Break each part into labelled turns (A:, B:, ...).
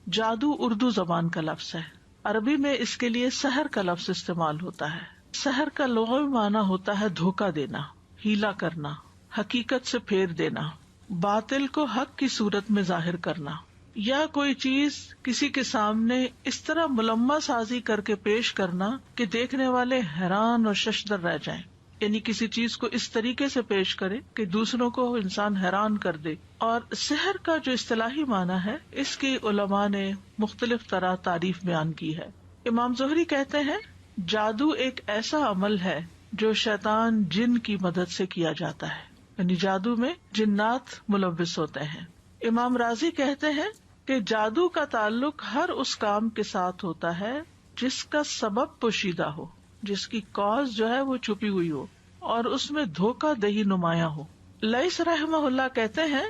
A: جادو اردو زبان کا لفظ ہے. عربی میں اس کے لیے سحر کا لفظ استعمال ہوتا ہے. سحر کا لغوی معنی ہوتا ہے دھوکہ دینا، ہیلا کرنا، حقیقت سے پھیر دینا، باطل کو حق کی صورت میں ظاہر کرنا، یا کوئی چیز کسی کے سامنے اس طرح ملمہ سازی کر کے پیش کرنا کہ دیکھنے والے حیران اور ششدر رہ جائیں. یعنی کسی چیز کو اس طریقے سے پیش کرے کہ دوسروں کو انسان حیران کر دے. اور سحر کا جو اصطلاحی معنی ہے، اس کی علماء نے مختلف طرح تعریف بیان کی ہے. امام زہری کہتے ہیں جادو ایک ایسا عمل ہے جو شیطان جن کی مدد سے کیا جاتا ہے، یعنی جادو میں جنات ملوث ہوتے ہیں. امام راضی کہتے ہیں کہ جادو کا تعلق ہر اس کام کے ساتھ ہوتا ہے جس کا سبب پوشیدہ ہو، جس کی کاز جو ہے وہ چھپی ہوئی ہو اور اس میں دھوکہ دہی نمایاں ہو. لیث رحمہ اللہ کہتے ہیں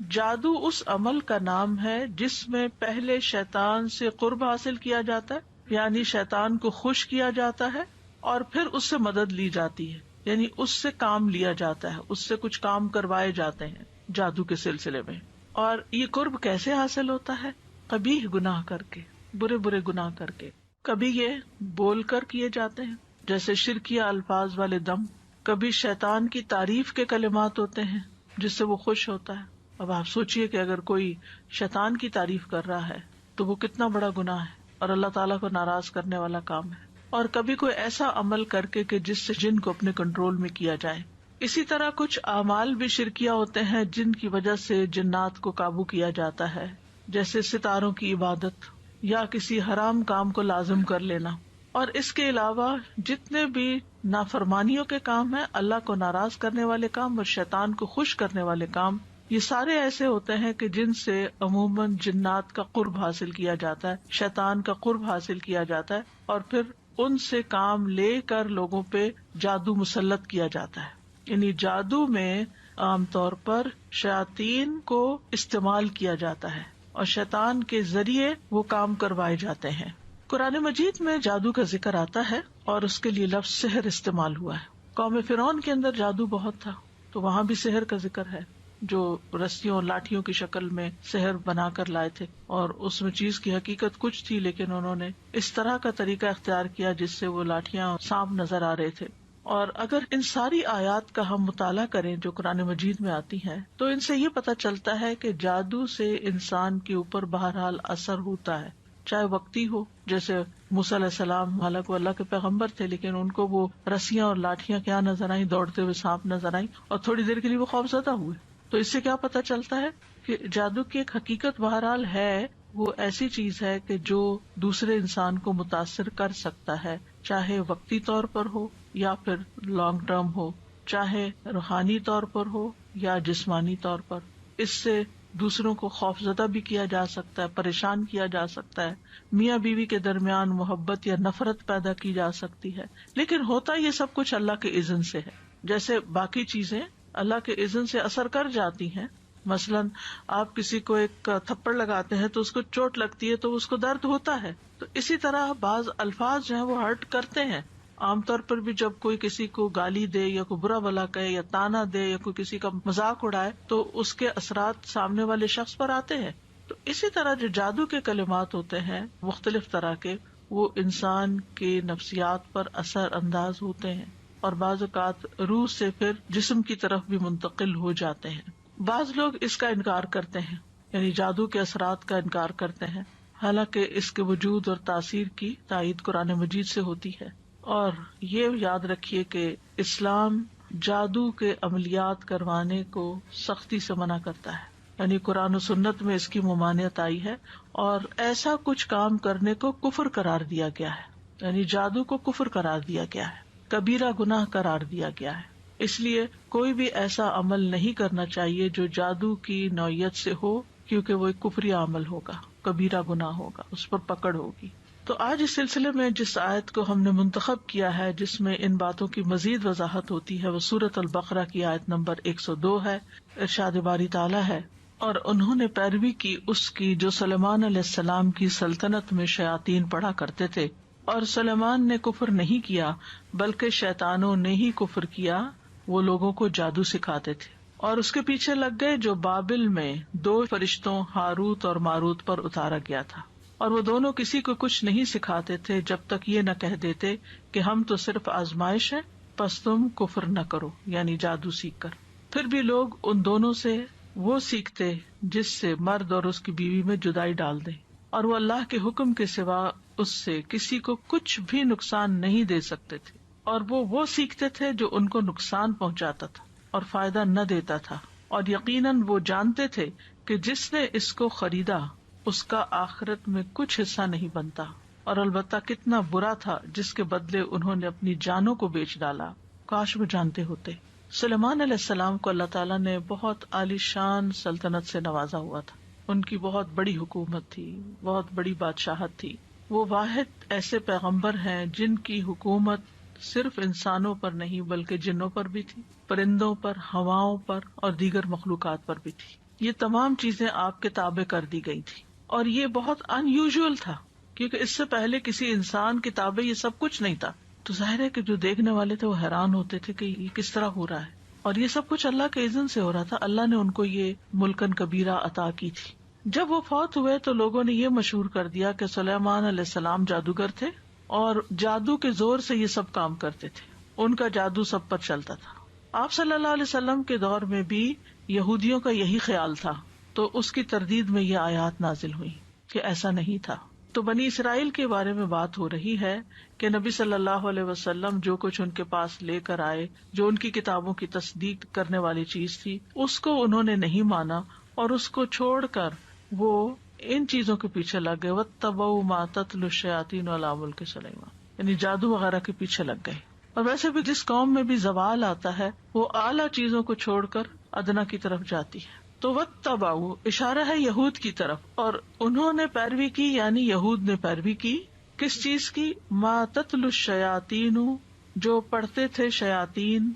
A: جادو اس عمل کا نام ہے جس میں پہلے شیطان سے قرب حاصل کیا جاتا ہے، یعنی شیطان کو خوش کیا جاتا ہے، اور پھر اس سے مدد لی جاتی ہے، یعنی اس سے کام لیا جاتا ہے، اس سے کچھ کام کروائے جاتے ہیں جادو کے سلسلے میں. اور یہ قرب کیسے حاصل ہوتا ہے؟ قبیح گناہ کر کے، برے برے گناہ کر کے. کبھی یہ بول کر کیے جاتے ہیں جیسے شرکیہ الفاظ والے دم، کبھی شیطان کی تعریف کے کلمات ہوتے ہیں جس سے وہ خوش ہوتا ہے. اب آپ سوچئے کہ اگر کوئی شیطان کی تعریف کر رہا ہے تو وہ کتنا بڑا گناہ ہے اور اللہ تعالیٰ کو ناراض کرنے والا کام ہے. اور کبھی کوئی ایسا عمل کر کے کہ جس سے جن کو اپنے کنٹرول میں کیا جائے. اسی طرح کچھ اعمال بھی شرکیہ ہوتے ہیں جن کی وجہ سے جنات کو قابو کیا جاتا ہے، جیسے ستاروں کی عبادت یا کسی حرام کام کو لازم کر لینا. اور اس کے علاوہ جتنے بھی نافرمانیوں کے کام ہیں، اللہ کو ناراض کرنے والے کام اور شیطان کو خوش کرنے والے کام، یہ سارے ایسے ہوتے ہیں کہ جن سے عموماً جنات کا قرب حاصل کیا جاتا ہے، شیطان کا قرب حاصل کیا جاتا ہے، اور پھر ان سے کام لے کر لوگوں پہ جادو مسلط کیا جاتا ہے. یعنی جادو میں عام طور پر شیاطین کو استعمال کیا جاتا ہے اور شیطان کے ذریعے وہ کام کروائے جاتے ہیں. قرآن مجید میں جادو کا ذکر آتا ہے اور اس کے لیے لفظ سحر استعمال ہوا ہے. قوم فرعون کے اندر جادو بہت تھا تو وہاں بھی سحر کا ذکر ہے، جو رسیوں اور لاٹھیوں کی شکل میں سحر بنا کر لائے تھے، اور اس میں چیز کی حقیقت کچھ تھی لیکن انہوں نے اس طرح کا طریقہ اختیار کیا جس سے وہ لاٹھیاں سانپ نظر آ رہے تھے. اور اگر ان ساری آیات کا ہم مطالعہ کریں جو قرآن مجید میں آتی ہیں تو ان سے یہ پتہ چلتا ہے کہ جادو سے انسان کے اوپر بہرحال اثر ہوتا ہے، چاہے وقتی ہو، جیسے موسیٰ علیہ السلام، حالانکہ وہ اللہ کے پیغمبر تھے لیکن ان کو وہ رسیاں اور لاٹھیاں کیا نظر آئیں، دوڑتے ہوئے سانپ نظر آئیں اور تھوڑی دیر کے لیے وہ خوفزدہ ہوئے. تو اس سے کیا پتہ چلتا ہے کہ جادو کی ایک حقیقت بہرحال ہے، وہ ایسی چیز ہے کہ جو دوسرے انسان کو متاثر کر سکتا ہے، چاہے وقتی طور پر ہو یا پھر لانگ ٹرم ہو، چاہے روحانی طور پر ہو یا جسمانی طور پر. اس سے دوسروں کو خوفزدہ بھی کیا جا سکتا ہے، پریشان کیا جا سکتا ہے، میاں بیوی کے درمیان محبت یا نفرت پیدا کی جا سکتی ہے. لیکن ہوتا یہ سب کچھ اللہ کے اذن سے ہے. جیسے باقی چیزیں اللہ کے اذن سے اثر کر جاتی ہیں، مثلاً آپ کسی کو ایک تھپڑ لگاتے ہیں تو اس کو چوٹ لگتی ہے تو اس کو درد ہوتا ہے، تو اسی طرح بعض الفاظ جو ہیں وہ ہرٹ کرتے ہیں. عام طور پر بھی جب کوئی کسی کو گالی دے یا کوئی برا بھلا کہے یا تانا دے یا کوئی کسی کا مذاق اڑائے تو اس کے اثرات سامنے والے شخص پر آتے ہیں. تو اسی طرح جو جادو کے کلمات ہوتے ہیں مختلف طرح کے، وہ انسان کے نفسیات پر اثر انداز ہوتے ہیں اور بعض اوقات روح سے پھر جسم کی طرف بھی منتقل ہو جاتے ہیں. بعض لوگ اس کا انکار کرتے ہیں، یعنی جادو کے اثرات کا انکار کرتے ہیں، حالانکہ اس کے وجود اور تاثیر کی تائید قرآن مجید سے ہوتی ہے. اور یہ یاد رکھیے کہ اسلام جادو کے عملیات کروانے کو سختی سے منع کرتا ہے، یعنی قرآن و سنت میں اس کی ممانعت آئی ہے اور ایسا کچھ کام کرنے کو کفر قرار دیا گیا ہے، یعنی جادو کو کفر قرار دیا گیا ہے، کبیرہ گناہ قرار دیا گیا ہے. اس لیے کوئی بھی ایسا عمل نہیں کرنا چاہیے جو جادو کی نوعیت سے ہو، کیونکہ وہ ایک کفری عمل ہوگا، کبیرہ گناہ ہوگا، اس پر پکڑ ہوگی. تو آج اس سلسلے میں جس آیت کو ہم نے منتخب کیا ہے جس میں ان باتوں کی مزید وضاحت ہوتی ہے وہ سورۃ البقرہ کی آیت نمبر 102 ہے. ارشاد باری تعالیٰ ہے، اور انہوں نے پیروی کی اس کی جو سلیمان علیہ السلام کی سلطنت میں شیاطین پڑھا کرتے تھے، اور سلیمان نے کفر نہیں کیا بلکہ شیطانوں نے ہی کفر کیا، وہ لوگوں کو جادو سکھاتے تھے. اور اس کے پیچھے لگ گئے جو بابل میں 2 فرشتوں ہاروت اور ماروت پر اتارا گیا تھا، اور وہ دونوں کسی کو کچھ نہیں سکھاتے تھے جب تک یہ نہ کہہ دیتے کہ ہم تو صرف آزمائش ہے، پس تم کفر نہ کرو، یعنی جادو سیکھ کر۔ پھر بھی لوگ ان دونوں سے وہ سیکھتے جس سے مرد اور اس کی بیوی میں جدائی ڈال دے، اور وہ اللہ کے حکم کے سوا اس سے کسی کو کچھ بھی نقصان نہیں دے سکتے تھے، اور وہ سیکھتے تھے جو ان کو نقصان پہنچاتا تھا اور فائدہ نہ دیتا تھا، اور یقیناً وہ جانتے تھے کہ جس نے اس کو خریدا اس کا آخرت میں کچھ حصہ نہیں بنتا، اور البتہ کتنا برا تھا جس کے بدلے انہوں نے اپنی جانوں کو بیچ ڈالا۔ کاش وہ جانتے ہوتے۔ سلیمان علیہ السلام کو اللہ تعالیٰ نے بہت عالی شان سلطنت سے نوازا ہوا تھا، ان کی بہت بڑی حکومت تھی، بہت بڑی بادشاہت تھی۔ وہ واحد ایسے پیغمبر ہیں جن کی حکومت صرف انسانوں پر نہیں بلکہ جنوں پر بھی تھی، پرندوں پر، ہواؤں پر اور دیگر مخلوقات پر بھی تھی۔ یہ تمام چیزیں آپ کے تابع کر دی گئی تھی، اور یہ بہت ان یوزول تھا کیونکہ اس سے پہلے کسی انسان کے تابع یہ سب کچھ نہیں تھا۔ تو ظاہر ہے کہ جو دیکھنے والے تھے وہ حیران ہوتے تھے کہ یہ کس طرح ہو رہا ہے، اور یہ سب کچھ اللہ کے اذن سے ہو رہا تھا۔ اللہ نے ان کو یہ ملکن کبیرہ عطا کی تھی۔ جب وہ فوت ہوئے تو لوگوں نے یہ مشہور کر دیا کہ سلیمان علیہ السلام جادوگر تھے اور جادو کے زور سے یہ سب کام کرتے تھے، ان کا جادو سب پر چلتا تھا۔ آپ صلی اللہ علیہ وسلم کے دور میں بھی یہودیوں کا یہی خیال تھا، تو اس کی تردید میں یہ آیات نازل ہوئی کہ ایسا نہیں تھا۔ تو بنی اسرائیل کے بارے میں بات ہو رہی ہے کہ نبی صلی اللہ علیہ وسلم جو کچھ ان کے پاس لے کر آئے، جو ان کی کتابوں کی تصدیق کرنے والی چیز تھی، اس کو انہوں نے نہیں مانا، اور اس کو چھوڑ کر وہ ان چیزوں کے پیچھے لگ گئے۔ وَاتَّبَعُوا مَا تَتْلُو الشَّيَاطِينُ عَلَىٰ مُلْكِ سُلَيْمَانَ، یعنی جادو وغیرہ کے پیچھے لگ گئے۔ اور ویسے بھی جس قوم میں بھی زوال آتا ہے وہ اعلیٰ چیزوں کو چھوڑ کر ادنا کی طرف جاتی ہے۔ تو وَاتَّبَعُوا اشارہ ہے یہود کی طرف، اور انہوں نے پیروی کی، یعنی یہود نے پیروی کی کس چیز کی؟ مَا تَتْلُو الشَّيَاطِينُ، جو پڑھتے تھے شیاطین،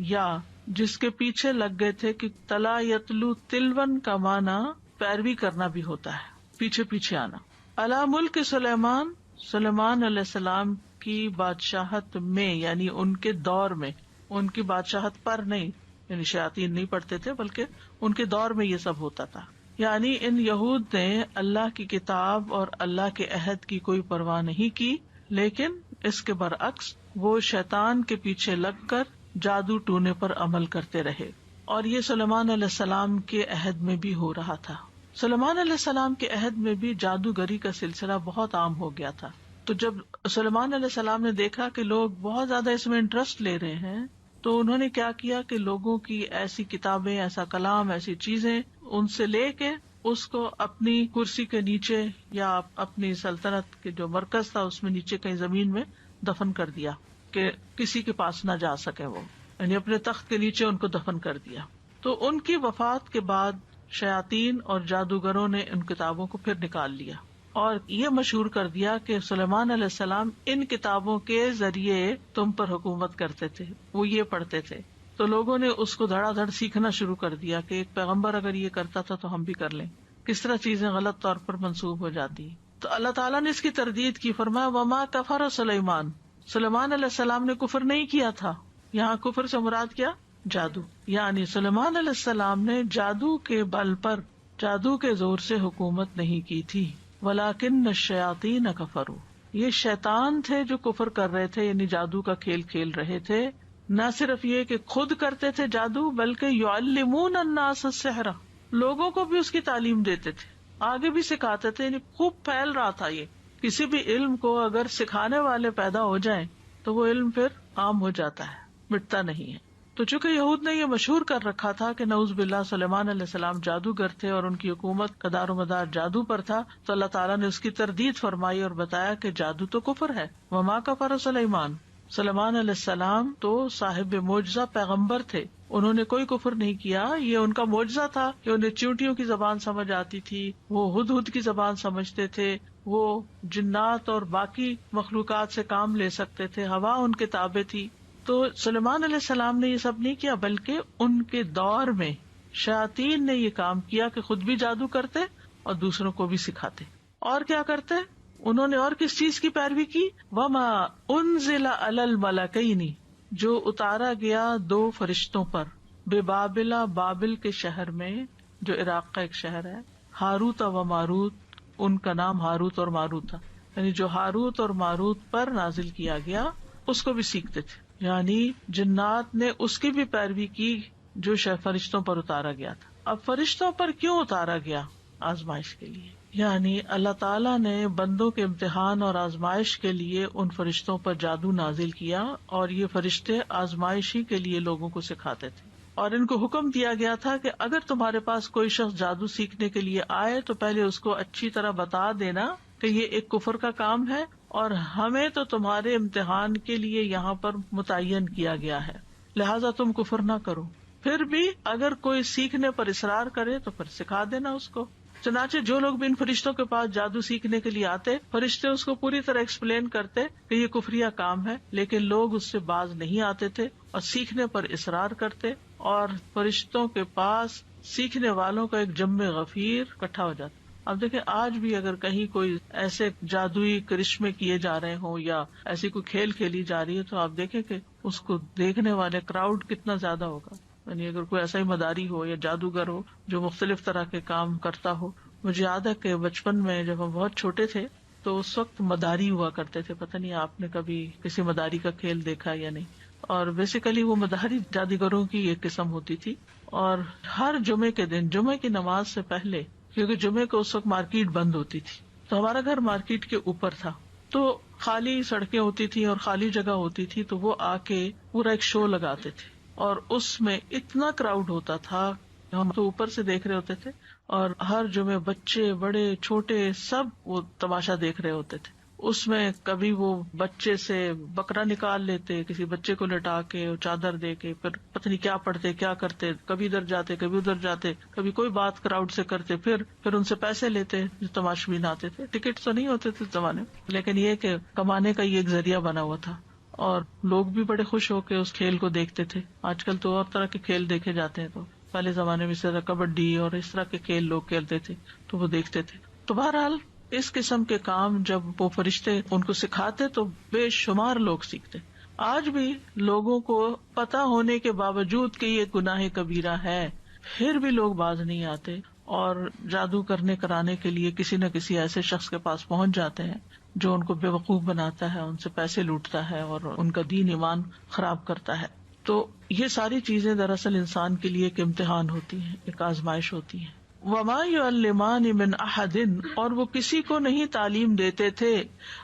A: یا جس کے پیچھے لگ گئے تھے، کہ تلا یتلو تلون کا معنی پیروی کرنا بھی ہوتا ہے، پیچھے پیچھے آنا۔ علی ملک سلیمان، سلیمان علیہ السلام کی بادشاہت میں، یعنی ان کے دور میں، ان کی بادشاہت پر نہیں، یعنی شیاطین نہیں پڑھتے تھے بلکہ ان کے دور میں یہ سب ہوتا تھا۔ یعنی ان یہود نے اللہ کی کتاب اور اللہ کے عہد کی کوئی پرواہ نہیں کی، لیکن اس کے برعکس وہ شیطان کے پیچھے لگ کر جادو ٹونے پر عمل کرتے رہے، اور یہ سلیمان علیہ السلام کے عہد میں بھی ہو رہا تھا۔ سلیمان علیہ السلام کے عہد میں بھی جادوگری کا سلسلہ بہت عام ہو گیا تھا۔ تو جب سلیمان علیہ السلام نے دیکھا کہ لوگ بہت زیادہ اس میں انٹرسٹ لے رہے ہیں، تو انہوں نے کیا کیا کہ لوگوں کی ایسی کتابیں، ایسا کلام، ایسی چیزیں ان سے لے کے اس کو اپنی کرسی کے نیچے یا اپنی سلطنت کے جو مرکز تھا اس میں نیچے کہیں زمین میں دفن کر دیا کہ کسی کے پاس نہ جا سکے، وہ یعنی اپنے تخت کے نیچے ان کو دفن کر دیا۔ تو ان کی وفات کے بعد شیاطین اور جادوگروں نے ان کتابوں کو پھر نکال لیا اور یہ مشہور کر دیا کہ سلیمان علیہ السلام ان کتابوں کے ذریعے تم پر حکومت کرتے تھے، وہ یہ پڑھتے تھے۔ تو لوگوں نے اس کو دھڑا دھڑ سیکھنا شروع کر دیا کہ ایک پیغمبر اگر یہ کرتا تھا تو ہم بھی کر لیں، کس طرح چیزیں غلط طور پر منسوب ہو جاتی۔ تو اللہ تعالیٰ نے اس کی تردید کی، فرمایا وما کفر سلیمان، سلیمان علیہ السلام نے کفر نہیں کیا تھا۔ یہاں کفر سے مراد کیا؟ جادو، یعنی سلیمان علیہ السلام نے جادو کے بل پر، جادو کے زور سے حکومت نہیں کی تھی۔ وَلَٰكِنَّ الشَّيَاطِينَ كَفَرُوا، یہ شیطان تھے جو کفر کر رہے تھے، یعنی جادو کا کھیل کھیل رہے تھے۔ نہ صرف یہ کہ خود کرتے تھے جادو، بلکہ يُعَلِّمُونَ النَّاسَ السِّحْرَ، لوگوں کو بھی اس کی تعلیم دیتے تھے، آگے بھی سکھاتے تھے، یعنی خوب پھیل رہا تھا یہ۔ کسی بھی علم کو اگر سکھانے والے پیدا ہو جائیں تو وہ علم پھر عام ہو جاتا ہے، مٹتا نہیں ہے۔ تو چونکہ یہود نے یہ مشہور کر رکھا تھا کہ نعوذ باللہ سلیمان علیہ السلام جادوگر تھے اور ان کی حکومت کا دار و مدار جادو پر تھا، تو اللہ تعالیٰ نے اس کی تردید فرمائی اور بتایا کہ جادو تو کفر ہے۔ وما کفر سلیمان، سلیمان علیہ السلام تو صاحب معجزہ پیغمبر تھے، انہوں نے کوئی کفر نہیں کیا، یہ ان کا معجزہ تھا کہ انہیں چیونٹیوں کی زبان سمجھ آتی تھی، وہ ہدہد کی زبان سمجھتے تھے، وہ جنات اور باقی مخلوقات سے کام لے سکتے تھے، ہوا ان کے تابع تھی۔ تو سلیمان علیہ السلام نے یہ سب نہیں کیا، بلکہ ان کے دور میں شیاطین نے یہ کام کیا کہ خود بھی جادو کرتے اور دوسروں کو بھی سکھاتے۔ اور کیا کرتے؟ انہوں نے اور کس چیز کی پیروی کی؟ وما انزل علی الملکین، جو اتارا گیا 2 فرشتوں پر، ببابلا، بابل کے شہر میں جو عراق کا ایک شہر ہے، ہاروت و ماروت، ان کا نام ہاروت اور ماروت تھا، یعنی جو ہاروت اور ماروت پر نازل کیا گیا اس کو بھی سیکھتے تھے، یعنی جنات نے اس کی بھی پیروی کی جو فرشتوں پر اتارا گیا تھا۔ اب فرشتوں پر کیوں اتارا گیا؟ آزمائش کے لیے، یعنی اللہ تعالیٰ نے بندوں کے امتحان اور آزمائش کے لیے ان فرشتوں پر جادو نازل کیا، اور یہ فرشتے آزمائش ہی کے لیے لوگوں کو سکھاتے تھے، اور ان کو حکم دیا گیا تھا کہ اگر تمہارے پاس کوئی شخص جادو سیکھنے کے لیے آئے تو پہلے اس کو اچھی طرح بتا دینا کہ یہ ایک کفر کا کام ہے، اور ہمیں تو تمہارے امتحان کے لیے یہاں پر متعین کیا گیا ہے، لہذا تم کفر نہ کرو۔ پھر بھی اگر کوئی سیکھنے پر اصرار کرے تو پھر سکھا دینا اس کو۔ چنانچہ جو لوگ بھی ان فرشتوں کے پاس جادو سیکھنے کے لیے آتے، فرشتے اس کو پوری طرح ایکسپلین کرتے کہ یہ کفریہ کام ہے، لیکن لوگ اس سے باز نہیں آتے تھے اور سیکھنے پر اصرار کرتے، اور فرشتوں کے پاس سیکھنے والوں کا ایک جم غفیر اکٹھا ہو جاتا۔ اب دیکھیں، آج بھی اگر کہیں کوئی ایسے جادوئی کرشمے کیے جا رہے ہوں یا ایسی کوئی کھیل کھیلی جا رہی ہے تو آپ دیکھیں کہ اس کو دیکھنے والے کراؤڈ کتنا زیادہ ہوگا، یعنی اگر کوئی ایسا ہی مداری ہو یا جادوگر ہو جو مختلف طرح کے کام کرتا ہو۔ مجھے یاد ہے کہ بچپن میں جب ہم بہت چھوٹے تھے تو اس وقت مداری ہوا کرتے تھے، پتہ نہیں آپ نے کبھی کسی مداری کا کھیل دیکھا یا نہیں، اور بیسیکلی وہ مداری جادوگروں کی ایک قسم ہوتی تھی، اور ہر جمعے کے دن جمعے کی نماز سے پہلے، کیونکہ جمعے کو اس وقت مارکیٹ بند ہوتی تھی، تو ہمارا گھر مارکیٹ کے اوپر تھا، تو خالی سڑکیں ہوتی تھی اور خالی جگہ ہوتی تھی، تو وہ آ کے پورا ایک شو لگاتے تھے، اور اس میں اتنا کراؤڈ ہوتا تھا، ہم تو اوپر سے دیکھ رہے ہوتے تھے، اور ہر جمعے بچے بڑے چھوٹے سب وہ تماشا دیکھ رہے ہوتے تھے۔ اس میں کبھی وہ بچے سے بکرا نکال لیتے، کسی بچے کو لٹا کے چادر دے کے، پھر پتہ نہیں کیا پڑھتے کیا کرتے، کبھی ادھر جاتے کبھی ادھر جاتے، کبھی کوئی بات کراؤڈ سے کرتے، پھر ان سے پیسے لیتے جو تماشبین آتے تھے۔ ٹکٹ تو نہیں ہوتے تھے اس زمانے میں، لیکن یہ کہ کمانے کا یہ ایک ذریعہ بنا ہوا تھا، اور لوگ بھی بڑے خوش ہو کے اس کھیل کو دیکھتے تھے۔ آج کل تو اور طرح کے کھیل دیکھے جاتے ہیں، تو پہلے زمانے میں زیادہ کبڈی اور اس طرح کے کھیل لوگ کھیلتے تھے تو وہ دیکھتے تھے۔ تو بہرحال اس قسم کے کام جب وہ فرشتے ان کو سکھاتے تو بے شمار لوگ سیکھتے۔ آج بھی لوگوں کو پتا ہونے کے باوجود کہ یہ گناہ کبیرہ ہے، پھر بھی لوگ باز نہیں آتے اور جادو کرنے کرانے کے لیے کسی نہ کسی ایسے شخص کے پاس پہنچ جاتے ہیں جو ان کو بے وقوف بناتا ہے، ان سے پیسے لوٹتا ہے اور ان کا دین ایمان خراب کرتا ہے۔ تو یہ ساری چیزیں دراصل انسان کے لیے ایک امتحان ہوتی ہیں، ایک آزمائش ہوتی ہیں۔ وما يعلمان من احد، اور وہ کسی کو نہیں تعلیم دیتے تھے،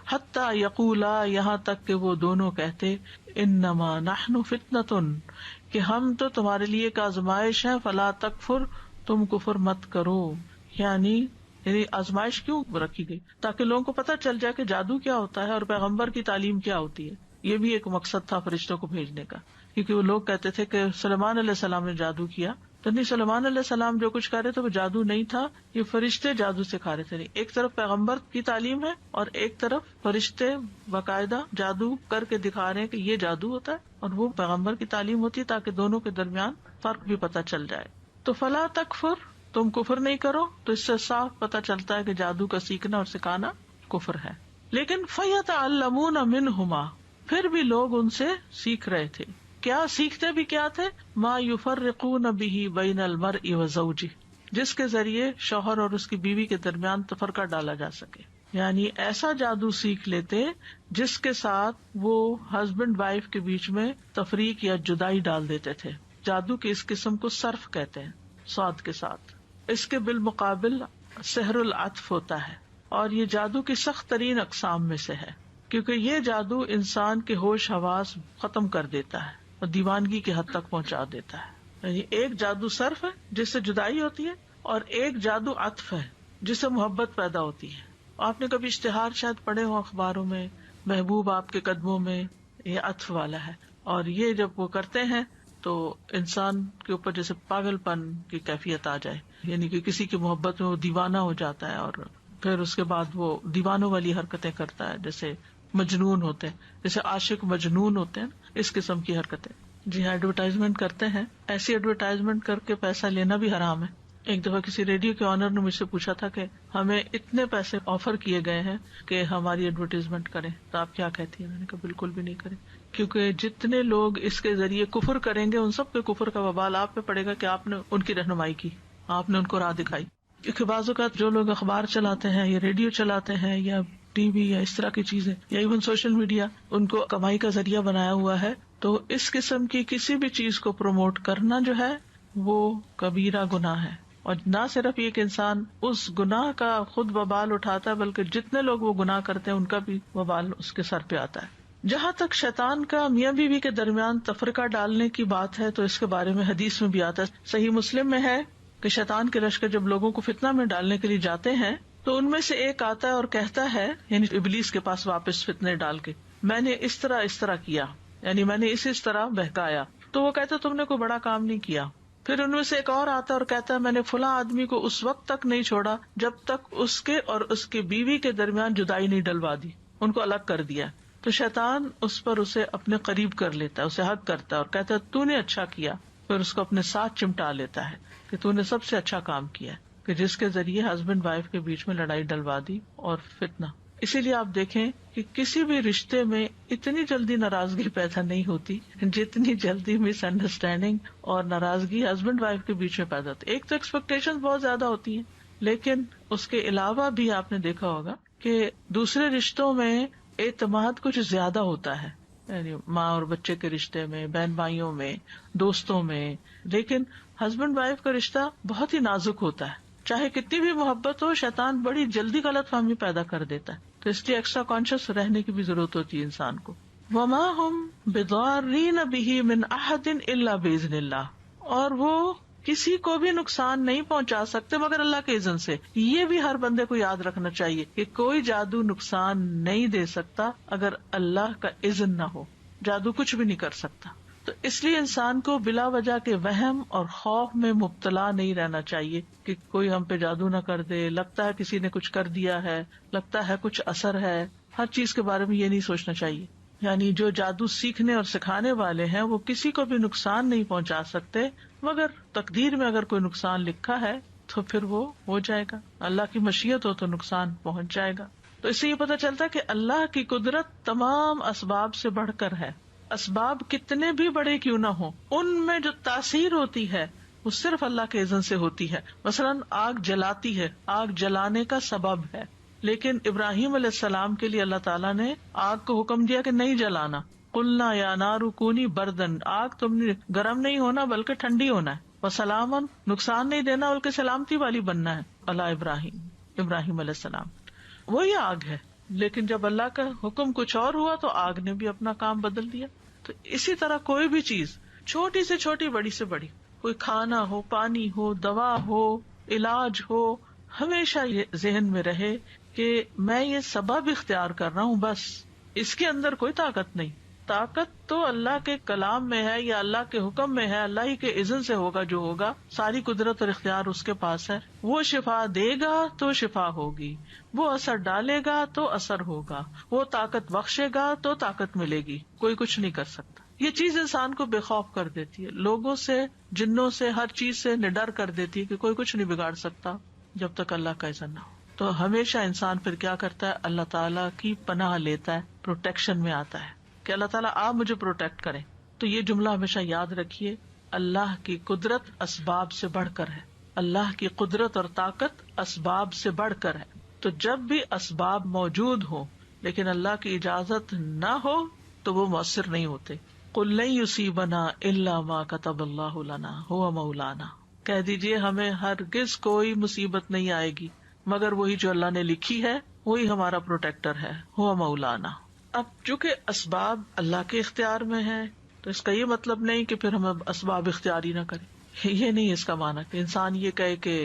A: حتی یقولا، یہاں تک کہ وہ دونوں کہتے، انما نحن فتنۃ، کہ ہم تو تمہارے لیے ایک آزمائش ہے، فلا تکفر، تم کفر مت کرو۔ یعنی آزمائش کیوں رکھی گئی؟ تاکہ لوگوں کو پتہ چل جائے کہ جادو کیا ہوتا ہے اور پیغمبر کی تعلیم کیا ہوتی ہے۔ یہ بھی ایک مقصد تھا فرشتوں کو بھیجنے کا، کیونکہ وہ لوگ کہتے تھے کہ سلیمان علیہ السلام نے جادو کیا، تو نہیں، سلیمان علیہ السلام جو کچھ کر رہے تھے وہ جادو نہیں تھا، یہ فرشتے جادو سکھا رہے تھے۔ ایک طرف پیغمبر کی تعلیم ہے اور ایک طرف فرشتے باقاعدہ جادو کر کے دکھا رہے ہیں کہ یہ جادو ہوتا ہے، اور وہ پیغمبر کی تعلیم ہوتی ہے تاکہ دونوں کے درمیان فرق بھی پتہ چل جائے۔ تو فلا تکفر، تم کفر نہیں کرو، تو اس سے صاف پتہ چلتا ہے کہ جادو کا سیکھنا اور سکھانا کفر ہے۔ لیکن فیتعلمون منہما، پھر بھی لوگ ان سے سیکھ رہے تھے۔ کیا سیکھتے بھی کیا تھے؟ ما یفرقون بہ بین المرء وزوجہ، جس کے ذریعے شوہر اور اس کی بیوی کے درمیان تفرقہ ڈالا جا سکے، یعنی ایسا جادو سیکھ لیتے جس کے ساتھ وہ ہسبینڈ وائف کے بیچ میں تفریق یا جدائی ڈال دیتے تھے۔ جادو کی اس قسم کو صرف کہتے ہیں، صاد کے ساتھ۔ اس کے بالمقابل سحر العطف ہوتا ہے، اور یہ جادو کی سخت ترین اقسام میں سے ہے، کیونکہ یہ جادو انسان کے ہوش حواس ختم کر دیتا ہے اور دیوانگی کی حد تک پہنچا دیتا ہے۔ یعنی ایک جادو صرف ہے جس سے جدائی ہوتی ہے، اور ایک جادو عطف ہے جس سے محبت پیدا ہوتی ہے۔ آپ نے کبھی اشتہار شاید پڑھے ہو اخباروں میں، محبوب آپ کے قدموں میں، یہ عطف والا ہے، اور یہ جب وہ کرتے ہیں تو انسان کے اوپر جیسے پاگل پن کی کیفیت آ جائے، یعنی کہ کسی کی محبت میں وہ دیوانہ ہو جاتا ہے، اور پھر اس کے بعد وہ دیوانوں والی حرکتیں کرتا ہے، جیسے مجنون ہوتے ہیں، جیسے عاشق مجنون ہوتے ہیں، اس قسم کی حرکتیں۔ جی ہاں، ایڈورٹائزمنٹ کرتے ہیں، ایسی ایڈورٹائزمنٹ کر کے پیسہ لینا بھی حرام ہے، ایک دفعہ کسی ریڈیو کے آنر نے مجھ سے پوچھا تھا کہ ہمیں اتنے پیسے آفر کیے گئے ہیں کہ ہماری ایڈورٹیزمنٹ کریں، تو آپ کیا کہتی ہیں؟ میں نے کہا بالکل بھی نہیں کریں، کیونکہ جتنے لوگ اس کے ذریعے کفر کریں گے ان سب کے کفر کا وبال آپ پہ پڑے گا کہ آپ نے ان کی رہنمائی کی، آپ نے ان کو راہ دکھائی. کیونکہ بعض اوقات جو لوگ اخبار چلاتے ہیں یا ریڈیو چلاتے ہیں یا ٹی وی یا اس طرح کی چیزیں یا ایون سوشل میڈیا ان کو کمائی کا ذریعہ بنایا ہوا ہے، تو اس قسم کی کسی بھی چیز کو پروموٹ کرنا جو ہے وہ کبیرہ گناہ ہے. اور نہ صرف یہ کہ انسان اس گناہ کا خود وبال اٹھاتا ہے بلکہ جتنے لوگ وہ گناہ کرتے ہیں ان کا بھی وبال اس کے سر پہ آتا ہے. جہاں تک شیطان کا میاں بیوی کے درمیان تفرقہ ڈالنے کی بات ہے تو اس کے بارے میں حدیث میں بھی آتا ہے. صحیح مسلم میں ہے کہ شیطان کے لشکر جب لوگوں کو فتنہ میں ڈالنے کے لیے جاتے ہیں تو ان میں سے ایک آتا ہے اور کہتا ہے، یعنی ابلیس کے پاس واپس فتنے ڈال کے، میں نے اس طرح کیا، یعنی میں نے اس طرح بہکایا. تو وہ کہتا تم نے کوئی بڑا کام نہیں کیا. پھر ان میں سے ایک اور آتا ہے اور کہتا ہے میں نے فلاں آدمی کو اس وقت تک نہیں چھوڑا جب تک اس کے اور اس کی بیوی کے درمیان جدائی نہیں ڈلوا دی، ان کو الگ کر دیا. تو شیطان اس پر اسے اپنے قریب کر لیتا ہے، اسے حق کرتا ہے اور کہتا ہے تو نے اچھا کیا. پھر اس کو اپنے ساتھ چمٹا لیتا ہے کہ تو نے سب سے اچھا کام کیا، کہ جس کے ذریعے ہسبینڈ وائف کے بیچ میں لڑائی ڈلوا دی اور فتنہ. اسی لیے آپ دیکھیں کہ کسی بھی رشتے میں اتنی جلدی ناراضگی پیدا نہیں ہوتی جتنی جلدی مس انڈرسٹینڈنگ اور ناراضگی ہسبینڈ وائف کے بیچ میں پیدا ہوتی. ایک تو ایکسپیکٹیشن بہت زیادہ ہوتی ہیں، لیکن اس کے علاوہ بھی آپ نے دیکھا ہوگا کہ دوسرے رشتوں میں اعتماد کچھ زیادہ ہوتا ہے، یعنی ماں اور بچے کے رشتے میں، بہن بھائیوں میں، دوستوں میں. لیکن ہسبینڈ وائف کا رشتہ بہت ہی نازک ہوتا ہے، چاہے کتنی بھی محبت ہو شیطان بڑی جلدی غلط فہمی پیدا کر دیتا ہے. تو اس لیے ایکسٹرا کانشیس رہنے کی بھی ضرورت ہوتی ہے انسان کو. وما ہم بضارین بہ من احد الا باذن اللہ، اور وہ کسی کو بھی نقصان نہیں پہنچا سکتے مگر اللہ کے اذن سے. یہ بھی ہر بندے کو یاد رکھنا چاہیے کہ کوئی جادو نقصان نہیں دے سکتا اگر اللہ کا اذن نہ ہو. جادو کچھ بھی نہیں کر سکتا. تو اس لیے انسان کو بلا وجہ کے وہم اور خوف میں مبتلا نہیں رہنا چاہیے کہ کوئی ہم پہ جادو نہ کر دے، لگتا ہے کسی نے کچھ کر دیا ہے، لگتا ہے کچھ اثر ہے. ہر چیز کے بارے میں یہ نہیں سوچنا چاہیے. یعنی جو جادو سیکھنے اور سکھانے والے ہیں وہ کسی کو بھی نقصان نہیں پہنچا سکتے، مگر تقدیر میں اگر کوئی نقصان لکھا ہے تو پھر وہ ہو جائے گا. اللہ کی مشیت ہو تو نقصان پہنچ جائے گا. تو اس سے یہ پتہ چلتا ہے کہ اللہ کی قدرت تمام اسباب سے بڑھ کر ہے. اسباب کتنے بھی بڑے کیوں نہ ہوں، ان میں جو تاثیر ہوتی ہے وہ صرف اللہ کے اذن سے ہوتی ہے. مثلاً آگ جلاتی ہے، آگ جلانے کا سبب ہے، لیکن ابراہیم علیہ السلام کے لیے اللہ تعالیٰ نے آگ کو حکم دیا کہ نہیں جلانا. قلنا یا نار کونی بردن، آگ تم نے گرم نہیں ہونا بلکہ ٹھنڈی ہونا ہے. وسلامن، نقصان نہیں دینا بلکہ سلامتی والی بننا ہے. اللہ ابراہیم علیہ السلام وہی آگ ہے. لیکن جب اللہ کا حکم کچھ اور ہوا تو آگ نے بھی اپنا کام بدل دیا. تو اسی طرح کوئی بھی چیز چھوٹی سے چھوٹی، بڑی سے بڑی، کوئی کھانا ہو، پانی ہو، دوا ہو، علاج ہو، ہمیشہ یہ ذہن میں رہے کہ میں یہ سبب اختیار کر رہا ہوں، بس اس کے اندر کوئی طاقت نہیں. طاقت تو اللہ کے کلام میں ہے یا اللہ کے حکم میں ہے، اللہ ہی کے اذن سے ہوگا جو ہوگا. ساری قدرت اور اختیار اس کے پاس ہے. وہ شفا دے گا تو شفا ہوگی، وہ اثر ڈالے گا تو اثر ہوگا، وہ طاقت بخشے گا تو طاقت ملے گی. کوئی کچھ نہیں کر سکتا. یہ چیز انسان کو بے خوف کر دیتی ہے، لوگوں سے، جنوں سے، ہر چیز سے نڈر کر دیتی ہے کہ کوئی کچھ نہیں بگاڑ سکتا جب تک اللہ کا اذن نہ ہو. تو ہمیشہ انسان پھر کیا کرتا ہے؟ اللہ تعالیٰ کی پناہ لیتا ہے، پروٹیکشن میں آتا ہے کہ اللہ تعالیٰ آپ مجھے پروٹیکٹ کریں. تو یہ جملہ ہمیشہ یاد رکھیے، اللہ کی قدرت اسباب سے بڑھ کر ہے. اللہ کی قدرت اور طاقت اسباب سے بڑھ کر ہے. تو جب بھی اسباب موجود ہو لیکن اللہ کی اجازت نہ ہو تو وہ مؤثر نہیں ہوتے. قل لن یصیبنا الا ما كتب اللہ لنا هو مولانا، کہہ دیجئے ہمیں ہرگز کوئی مصیبت نہیں آئے گی مگر وہی جو اللہ نے لکھی ہے، وہی ہمارا پروٹیکٹر ہے، هو مولانا. اب چونکہ اسباب اللہ کے اختیار میں ہے تو اس کا یہ مطلب نہیں کہ پھر ہم اسباب اختیاری نہ کریں. یہ نہیں اس کا معنی کہ انسان یہ کہے کہ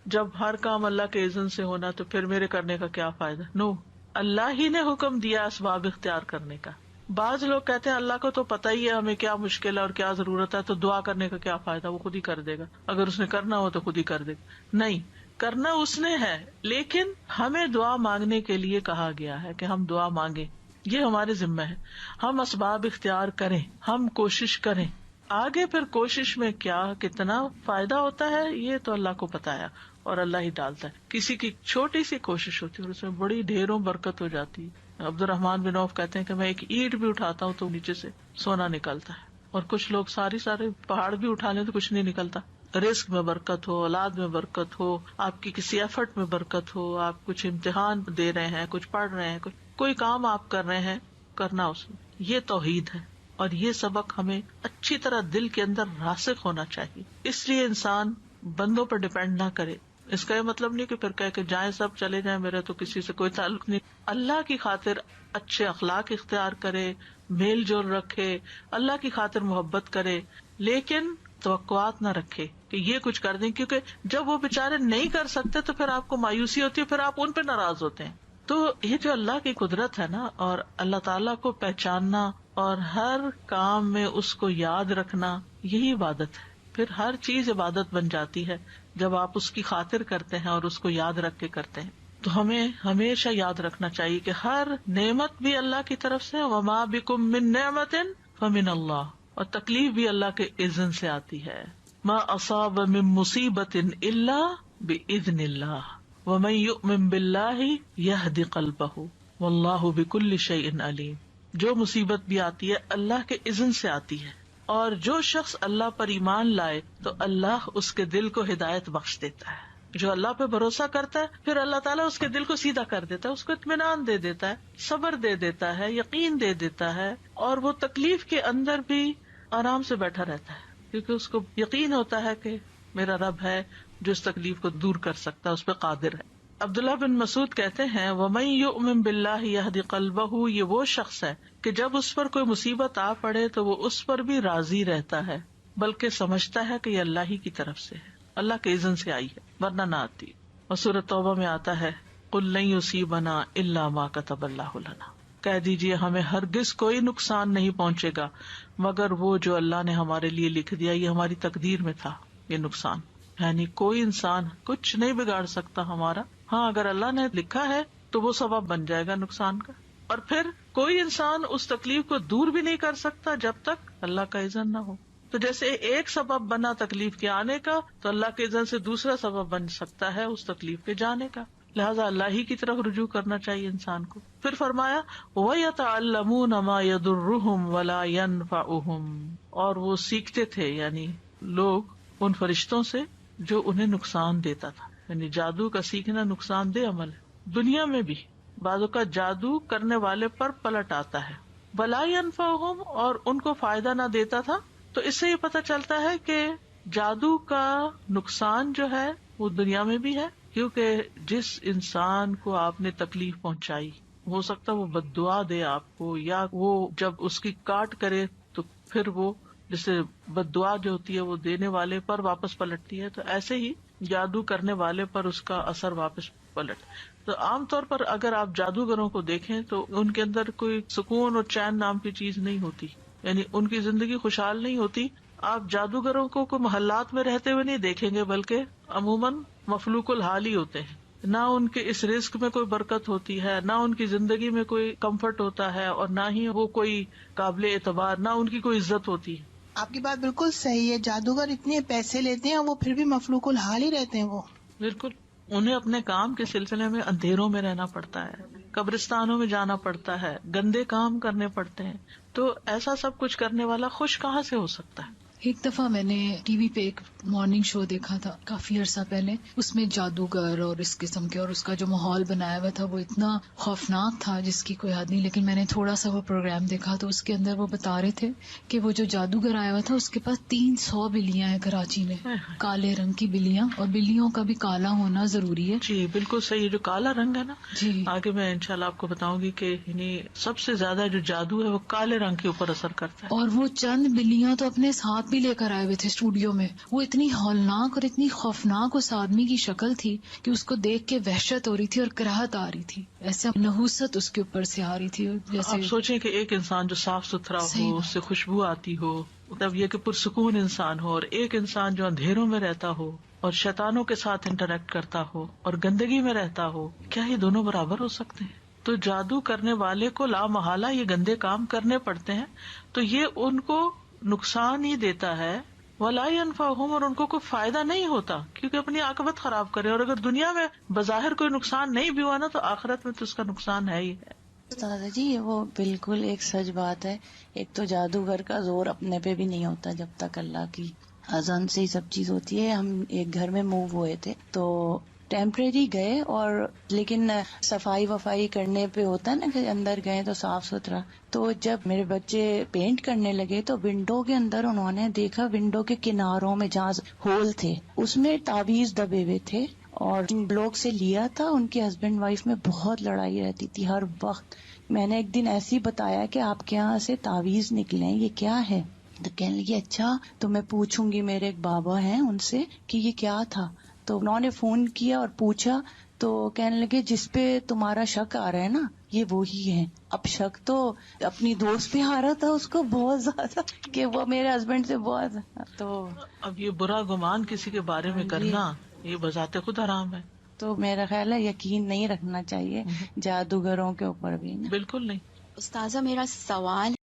A: جب ہر کام اللہ کے اذن سے ہونا تو پھر میرے کرنے کا کیا فائدہ. نو، اللہ ہی نے حکم دیا اسباب اختیار کرنے کا. بعض لوگ کہتے ہیں اللہ کو تو پتہ ہی ہے ہمیں کیا مشکل ہے اور کیا ضرورت ہے، تو دعا کرنے کا کیا فائدہ، وہ خود ہی کر دے گا. اگر اس نے کرنا ہو تو خود ہی کر دے گا. نہیں، کرنا اس نے ہے، لیکن ہمیں دعا مانگنے کے لیے کہا گیا ہے کہ ہم دعا مانگیں. یہ ہمارے ذمہ ہے. ہم اسباب اختیار کریں، ہم کوشش کریں. آگے پھر کوشش میں کیا کتنا فائدہ ہوتا ہے یہ تو اللہ کو پتا ہے اور اللہ ہی ڈالتا ہے. کسی کی چھوٹی سی کوشش ہوتی ہے اور اس میں بڑی ڈھیروں برکت ہو جاتی ہے. عبد الرحمان بن عوف کہتے ہیں کہ میں ایک اینٹ بھی اٹھاتا ہوں تو نیچے سے سونا نکلتا ہے، اور کچھ لوگ سارے پہاڑ بھی اٹھا لیں تو کچھ نہیں نکلتا. رزق میں برکت ہو، اولاد میں برکت ہو، آپ کی کسی ایفرٹ میں برکت ہو، آپ کچھ امتحان دے رہے ہیں، کچھ پڑھ رہے ہیں، کوئی کام آپ کر رہے ہیں، کرنا اس میں، یہ توحید ہے. اور یہ سبق ہمیں اچھی طرح دل کے اندر راسخ ہونا چاہیے. اس لیے انسان بندوں پر ڈپینڈ نہ کرے. اس کا یہ مطلب نہیں کہ پھر کہہ کہ جائیں سب چلے جائیں، میرا تو کسی سے کوئی تعلق نہیں. اللہ کی خاطر اچھے اخلاق اختیار کرے، میل جول رکھے، اللہ کی خاطر محبت کرے، لیکن توقعات نہ رکھے کہ یہ کچھ کر دیں، کیونکہ جب وہ بےچارے نہیں کر سکتے تو پھر آپ کو مایوسی ہوتی ہے، پھر آپ ان پہ ناراض ہوتے ہیں. تو یہ جو اللہ کی قدرت ہے نا، اور اللہ تعالیٰ کو پہچاننا اور ہر کام میں اس کو یاد رکھنا، یہی عبادت ہے. پھر ہر چیز عبادت بن جاتی ہے جب آپ اس کی خاطر کرتے ہیں اور اس کو یاد رکھ کے کرتے ہیں. تو ہمیں ہمیشہ یاد رکھنا چاہیے کہ ہر نعمت بھی اللہ کی طرف سے، وما بکم من نعمت فمن اللہ، اور تکلیف بھی اللہ کے اذن سے آتی ہے. ما اصاب من مصیبت الا باذن اللہ ومن یؤمن باللہ یہد قلبہ واللہ بکل شیء علیم. جو مصیبت بھی آتی ہے اللہ کے اذن سے آتی ہے، اور جو شخص اللہ پر ایمان لائے تو اللہ اس کے دل کو ہدایت بخش دیتا ہے. جو اللہ پہ بھروسہ کرتا ہے پھر اللہ تعالیٰ اس کے دل کو سیدھا کر دیتا ہے، اس کو اطمینان دے دیتا ہے، صبر دے دیتا ہے، یقین دے دیتا ہے، اور وہ تکلیف کے اندر بھی آرام سے بیٹھا رہتا ہے، کیونکہ اس کو یقین ہوتا ہے کہ میرا رب ہے جو اس تکلیف کو دور کر سکتا ہے، اس پہ قادر ہے. عبداللہ بن مسعود کہتے ہیں وَمَن يُؤْمِن بِاللَّهِ يَهْدِ قَلْبَهُ، یہ وہ شخص ہے کہ جب اس پر کوئی مصیبت آ پڑے تو وہ اس پر بھی راضی رہتا ہے، بلکہ سمجھتا ہے کہ یہ اللہ ہی کی طرف سے ہے، اللہ کے اذن سے آئی ہے، ورنہ نہ آتی. اور سورۃ توبہ میں آتا ہے قُل لَن يُصِيبَنَا إِلَّا مَا كَتَبَ اللَّهُ لَنَا، کہہ دیجیے ہمیں ہرگز کوئی نقصان نہیں پہنچے گا مگر وہ جو اللہ نے ہمارے لیے لکھ دیا، یہ ہماری تقدیر میں تھا. یہ نقصان یعنی کوئی انسان کچھ نہیں بگاڑ سکتا ہمارا. ہاں اگر اللہ نے لکھا ہے تو وہ سبب بن جائے گا نقصان کا، اور پھر کوئی انسان اس تکلیف کو دور بھی نہیں کر سکتا جب تک اللہ کا اذن نہ ہو. تو جیسے ایک سبب بنا تکلیف کے آنے کا، تو اللہ کے اذن سے دوسرا سبب بن سکتا ہے اس تکلیف کے جانے کا. لہٰذا اللہ ہی کی طرف رجوع کرنا چاہیے انسان کو. پھر فرمایا وَيَتَعَلَّمُونَ مَا يَضُرُّهُمْ وَلَا يَنفَعُهُمْ، اور وہ سیکھتے تھے یعنی لوگ ان فرشتوں سے جو انہیں نقصان دیتا تھا. یعنی جادو کا سیکھنا نقصان دہ عمل ہے. دنیا میں بھی بعضوں کا جادو کرنے والے پر پلٹ آتا ہے. وَلَا يَنفَعُهُمْ، اور ان کو فائدہ نہ دیتا تھا. تو اس سے یہ پتہ چلتا ہے کہ جادو کا نقصان جو ہے وہ دنیا میں بھی ہے، کیونکہ جس انسان کو آپ نے تکلیف پہنچائی، ہو سکتا ہے وہ بد دعا دے آپ کو، یا وہ جب اس کی کاٹ کرے تو پھر وہ جیسے بد دعا جو ہوتی ہے وہ دینے والے پر واپس پلٹتی ہے، تو ایسے ہی جادو کرنے والے پر اس کا اثر واپس پلٹ. تو عام طور پر اگر آپ جادوگروں کو دیکھیں تو ان کے اندر کوئی سکون اور چین نام کی چیز نہیں ہوتی، یعنی ان کی زندگی خوشحال نہیں ہوتی. آپ جادوگروں کو کوئی محلات میں رہتے ہوئے نہیں دیکھیں گے، بلکہ عموماً مفلوق الحال ہی ہوتے ہیں. نہ ان کے اس رزق میں کوئی برکت ہوتی ہے، نہ ان کی زندگی میں کوئی کمفرٹ ہوتا ہے، اور نہ ہی وہ کوئی قابل اعتبار، نہ ان کی کوئی عزت ہوتی ہے.
B: آپ کی بات بالکل صحیح ہے. جادوگر اتنے پیسے لیتے ہیں اور وہ پھر بھی مفلوق الحال ہی رہتے ہیں. وہ
A: بالکل انہیں اپنے کام کے سلسلے میں اندھیروں میں رہنا پڑتا ہے، قبرستانوں میں جانا پڑتا ہے، گندے کام کرنے پڑتے ہیں. تو ایسا سب کچھ کرنے والا خوش کہاں سے ہو سکتا ہے؟
C: ایک دفعہ میں نے ٹی وی پہ ایک مارننگ شو دیکھا تھا کافی عرصہ پہلے، اس میں جادوگر اور اس قسم کے اور اس کا جو ماحول بنایا ہوا تھا وہ اتنا خوفناک تھا جس کی کوئی حد نہیں. لیکن میں نے تھوڑا سا وہ پروگرام دیکھا تو اس کے اندر وہ بتا رہے تھے کہ وہ جو جادوگر آیا ہوا تھا اس کے پاس 300 بلیاں ہیں کراچی میں، کالے رنگ کی بلیاں، اور بلیوں کا بھی کالا ہونا ضروری ہے.
A: جی بالکل صحیح. جو کالا رنگ ہے نا،
C: جی
A: آگے میں انشاءاللہ آپ کو بتاؤں گی کہ یعنی سب سے زیادہ جو جادو ہے وہ کالے رنگ کے اوپر اثر کرتا ہے.
C: اور وہ چند بلیاں تو اپنے ساتھ بھی لے کر آئے ہوئے تھے اسٹوڈیو میں. وہ اتنی ہولناک اور اتنی خوفناک اس آدمی کی شکل تھی کہ اس کو دیکھ کے وحشت ہو رہی تھی اور کراہت آ رہی تھی، ایسا نحوست اس کے اوپر سے آ رہی تھی. جیسے
A: آپ سوچیں کہ ایک انسان جو صاف ستھرا ہو، اس سے خوشبو آتی ہو، مطلب یہ کہ پرسکون انسان ہو، اور ایک انسان جو اندھیروں میں رہتا ہو اور شیطانوں کے ساتھ انٹریکٹ کرتا ہو اور گندگی میں رہتا ہو، کیا یہ دونوں برابر ہو سکتے ہیں؟ تو جادو کرنے والے کو لا محالہ یہ گندے کام کرنے پڑتے ہیں. تو یہ ان کو نقصان ہی دیتا ہے. وَلَا يَنْفَعُهُمْ، اور ان کو کوئی فائدہ نہیں ہوتا کیونکہ اپنی عاقبت خراب کرے. اور اگر دنیا میں بظاہر کوئی نقصان نہیں بھی ہوا نا تو آخرت میں تو اس کا نقصان ہے ہی ہے.
D: استاذہ جی یہ وہ بالکل ایک سچ بات ہے. ایک تو جادوگر کا زور اپنے پہ بھی نہیں ہوتا جب تک اللہ کی اذن سے ہی سب چیز ہوتی ہے. ہم ایک گھر میں موو ہوئے تھے تو ٹیمپریری گئے، اور لیکن صفائی وفائی کرنے پہ ہوتا ہے نا کہ اندر گئے تو صاف ستھرا. تو جب میرے بچے پینٹ کرنے لگے تو ونڈو کے اندر انہوں نے دیکھا، ونڈو کے کناروں میں جہاں ہول تھے اس میں تعویذ دبے ہوئے تھے، اور جن لوگ سے لیا تھا ان کے ہسبینڈ وائف میں بہت لڑائی رہتی تھی ہر وقت. میں نے ایک دن ایسے ہی بتایا کہ آپ کے یہاں سے تعویذ نکلے ہیں، یہ کیا ہے؟ تو کہنے لگی اچھا تو میں پوچھوں گی، میرے ایک بابا ہیں ان سے کہ یہ کیا تھا. تو انہوں نے فون کیا اور پوچھا تو کہنے لگے جس پہ تمہارا شک آ رہا ہے نا یہ وہی ہے. اب شک تو اپنی دوست پہ آ رہا تھا اس کو بہت زیادہ کہ وہ میرے ہسبینڈ سے بہت. تو
A: اب یہ برا گمان کسی کے بارے میں کرنا یہ بذات خود حرام ہے.
D: تو میرا خیال ہے یقین نہیں رکھنا چاہیے جادوگروں کے اوپر بھی.
A: بالکل نہیں.
E: استاذہ میرا سوال